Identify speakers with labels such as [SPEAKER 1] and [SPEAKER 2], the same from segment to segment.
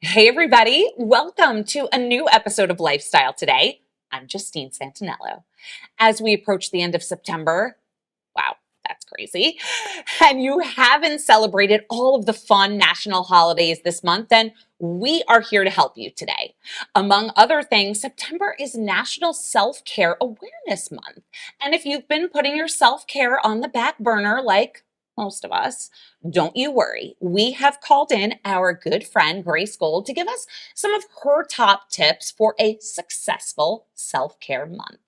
[SPEAKER 1] Hey, everybody. Welcome to a new episode of Lifestyle Today. I'm Justine Santinello. As we approach the end of September, wow, that's crazy, and you haven't celebrated all of the fun national holidays this month, then we are here to help you today. Among other things, September is National Self-Care Awareness Month. And if you've been putting your self-care on the back burner like most of us, don't you worry. We have called in our good friend, Grace Gold, to give us some of her top tips for a successful self-care month.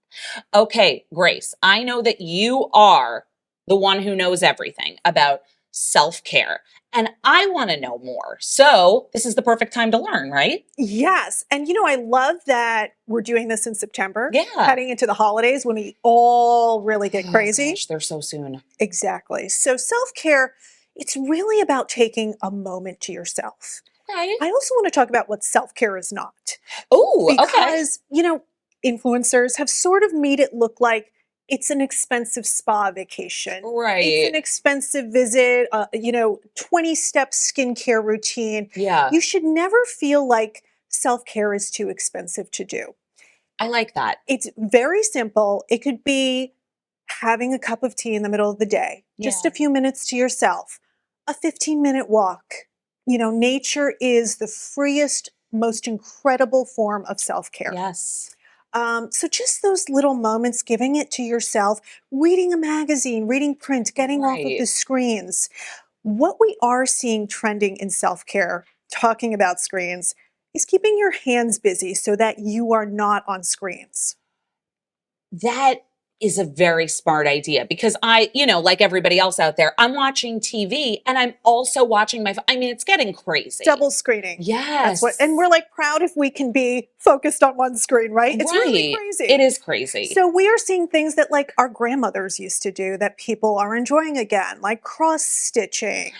[SPEAKER 1] Okay, Grace, I know that you are the one who knows everything about self-care, and I want to know more. So this is the perfect time to learn, right?
[SPEAKER 2] Yes. And I love that we're doing this in September,
[SPEAKER 1] Yeah.
[SPEAKER 2] heading into the holidays when we all really get crazy.
[SPEAKER 1] Gosh, they're so soon.
[SPEAKER 2] Exactly. So self-care, it's really about taking a moment to yourself.
[SPEAKER 1] Okay.
[SPEAKER 2] I also want to talk about what self-care is not.
[SPEAKER 1] Oh, okay.
[SPEAKER 2] Because, influencers have sort of made it look like it's an expensive spa vacation.
[SPEAKER 1] Right.
[SPEAKER 2] It's an expensive visit, 20-step skincare routine.
[SPEAKER 1] Yeah.
[SPEAKER 2] You should never feel like self-care is too expensive to do.
[SPEAKER 1] I like that.
[SPEAKER 2] It's very simple. It could be having a cup of tea in the middle of the day, just a few minutes to yourself, a 15-minute walk. Nature is the freest, most incredible form of self-care.
[SPEAKER 1] Yes.
[SPEAKER 2] So just those little moments, giving it to yourself, reading a magazine, reading print, getting off of
[SPEAKER 1] Right.
[SPEAKER 2] the screens. What we are seeing trending in self-care, talking about screens, is keeping your hands busy so that you are not on screens.
[SPEAKER 1] That is a very smart idea because like everybody else out there, I'm watching TV and I'm also watching my phone. I mean, it's getting crazy.
[SPEAKER 2] Double screening.
[SPEAKER 1] Yes.
[SPEAKER 2] And we're like proud if we can be focused on one screen, right? It's really
[SPEAKER 1] Right.
[SPEAKER 2] crazy.
[SPEAKER 1] It is crazy.
[SPEAKER 2] So we are seeing things that like our grandmothers used to do that people are enjoying again, like cross stitching.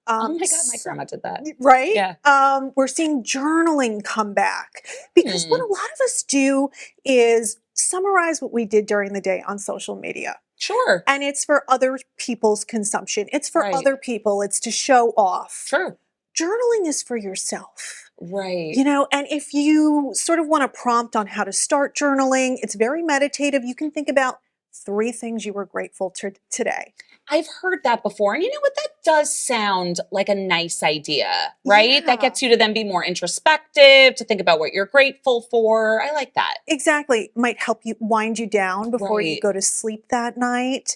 [SPEAKER 1] Oh my God, my grandma did that.
[SPEAKER 2] Right?
[SPEAKER 1] Yeah.
[SPEAKER 2] We're seeing journaling come back because what a lot of us do is summarize what we did during the day on social media.
[SPEAKER 1] Sure.
[SPEAKER 2] And it's for other people's consumption. It's for
[SPEAKER 1] Right.
[SPEAKER 2] other people. It's to show off.
[SPEAKER 1] True.
[SPEAKER 2] Journaling is for yourself.
[SPEAKER 1] Right.
[SPEAKER 2] And if you sort of want a prompt on how to start journaling, it's very meditative. You can think about 3 things you were grateful to today.
[SPEAKER 1] I've heard that before. And you know what? That does sound like a nice idea, right?
[SPEAKER 2] Yeah.
[SPEAKER 1] That gets you to then be more introspective, to think about what you're grateful for. I like that.
[SPEAKER 2] Exactly. Might help you wind you down before you
[SPEAKER 1] Right.
[SPEAKER 2] go to sleep that night.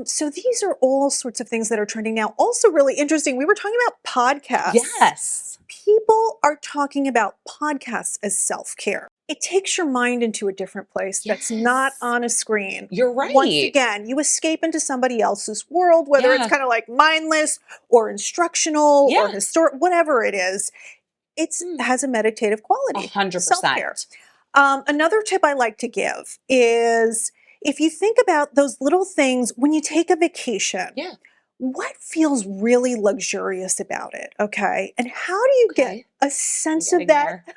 [SPEAKER 2] So these are all sorts of things that are trending now. Also really interesting. We were talking about podcasts.
[SPEAKER 1] Yes.
[SPEAKER 2] People are talking about podcasts as self-care. It takes your mind into a different place that's not
[SPEAKER 1] Yes.
[SPEAKER 2] on a screen.
[SPEAKER 1] You're right.
[SPEAKER 2] Once again, you escape into somebody else's world, whether it's
[SPEAKER 1] Yeah.
[SPEAKER 2] kind of like mindless or instructional or
[SPEAKER 1] Yeah.
[SPEAKER 2] historic, whatever it is. It has a meditative quality.
[SPEAKER 1] 100%.
[SPEAKER 2] Self-care. Another tip I like to give is if you think about those little things when you take a vacation.
[SPEAKER 1] Yeah.
[SPEAKER 2] What feels really luxurious about it, okay? And how do you get
[SPEAKER 1] Okay.
[SPEAKER 2] a sense
[SPEAKER 1] I'm
[SPEAKER 2] of
[SPEAKER 1] getting
[SPEAKER 2] that
[SPEAKER 1] there.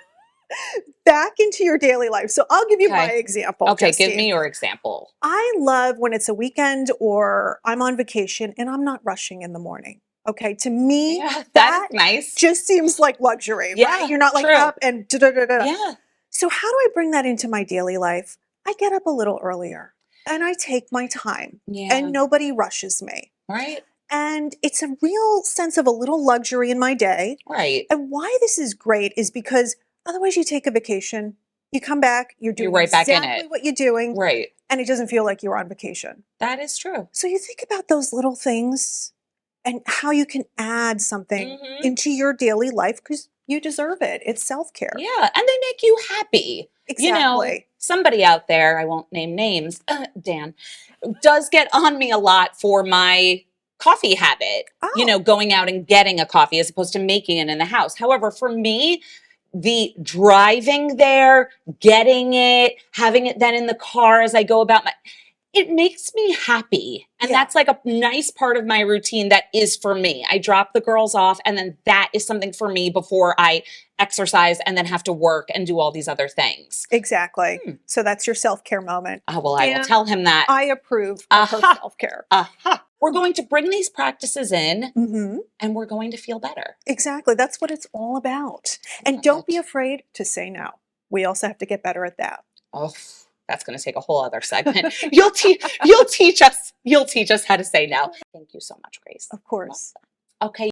[SPEAKER 2] back into your daily life? So I'll give you my
[SPEAKER 1] Okay.
[SPEAKER 2] example.
[SPEAKER 1] Okay, give
[SPEAKER 2] Justine.
[SPEAKER 1] me your example.
[SPEAKER 2] I love when it's a weekend or I'm on vacation and I'm not rushing in the morning. Okay, to me,
[SPEAKER 1] Yeah, that
[SPEAKER 2] that
[SPEAKER 1] is nice.
[SPEAKER 2] just seems like luxury,
[SPEAKER 1] Yeah,
[SPEAKER 2] right? You're not like
[SPEAKER 1] true.
[SPEAKER 2] up and da-da-da-da.
[SPEAKER 1] Yeah.
[SPEAKER 2] So how do I bring that into my daily life? I get up a little earlier and I take my time
[SPEAKER 1] Yeah.
[SPEAKER 2] and nobody rushes me.
[SPEAKER 1] Right?
[SPEAKER 2] And it's a real sense of a little luxury in my day.
[SPEAKER 1] Right.
[SPEAKER 2] And why this is great is because otherwise you take a vacation, you come back, you're doing
[SPEAKER 1] right back in
[SPEAKER 2] exactly
[SPEAKER 1] it.
[SPEAKER 2] what you're doing,
[SPEAKER 1] Right.
[SPEAKER 2] and it doesn't feel like you're on vacation.
[SPEAKER 1] That is true.
[SPEAKER 2] So you think about those little things and how you can add something
[SPEAKER 1] Mhm.
[SPEAKER 2] into your daily life because you deserve it. It's self-care.
[SPEAKER 1] Yeah, and they make you happy.
[SPEAKER 2] Exactly.
[SPEAKER 1] Somebody out there, I won't name names, Dan, does get on me a lot for my coffee habit,
[SPEAKER 2] Oh.
[SPEAKER 1] going out and getting a coffee as opposed to making it in the house. However, for me, the driving there, getting it, having it then in the car as I go about it makes me happy. And
[SPEAKER 2] Yeah.
[SPEAKER 1] that's like a nice part of my routine that is for me. I drop the girls off and then that is something for me before I exercise and then have to work and do all these other things.
[SPEAKER 2] Exactly. So that's your self-care moment.
[SPEAKER 1] Oh, well, I will
[SPEAKER 2] And
[SPEAKER 1] tell him that.
[SPEAKER 2] I approve of her
[SPEAKER 1] Aha.
[SPEAKER 2] self-care.
[SPEAKER 1] Aha. We're going to bring these practices in
[SPEAKER 2] Hmm.
[SPEAKER 1] and we're going to feel better.
[SPEAKER 2] Exactly. That's what it's all about. And
[SPEAKER 1] Love
[SPEAKER 2] don't be
[SPEAKER 1] it.
[SPEAKER 2] afraid to say no. We also have to get better at that.
[SPEAKER 1] Oh, that's going to take a whole other segment. You'll teach us how to say no. Thank you so much, Grace.
[SPEAKER 2] Of course.
[SPEAKER 1] Okay.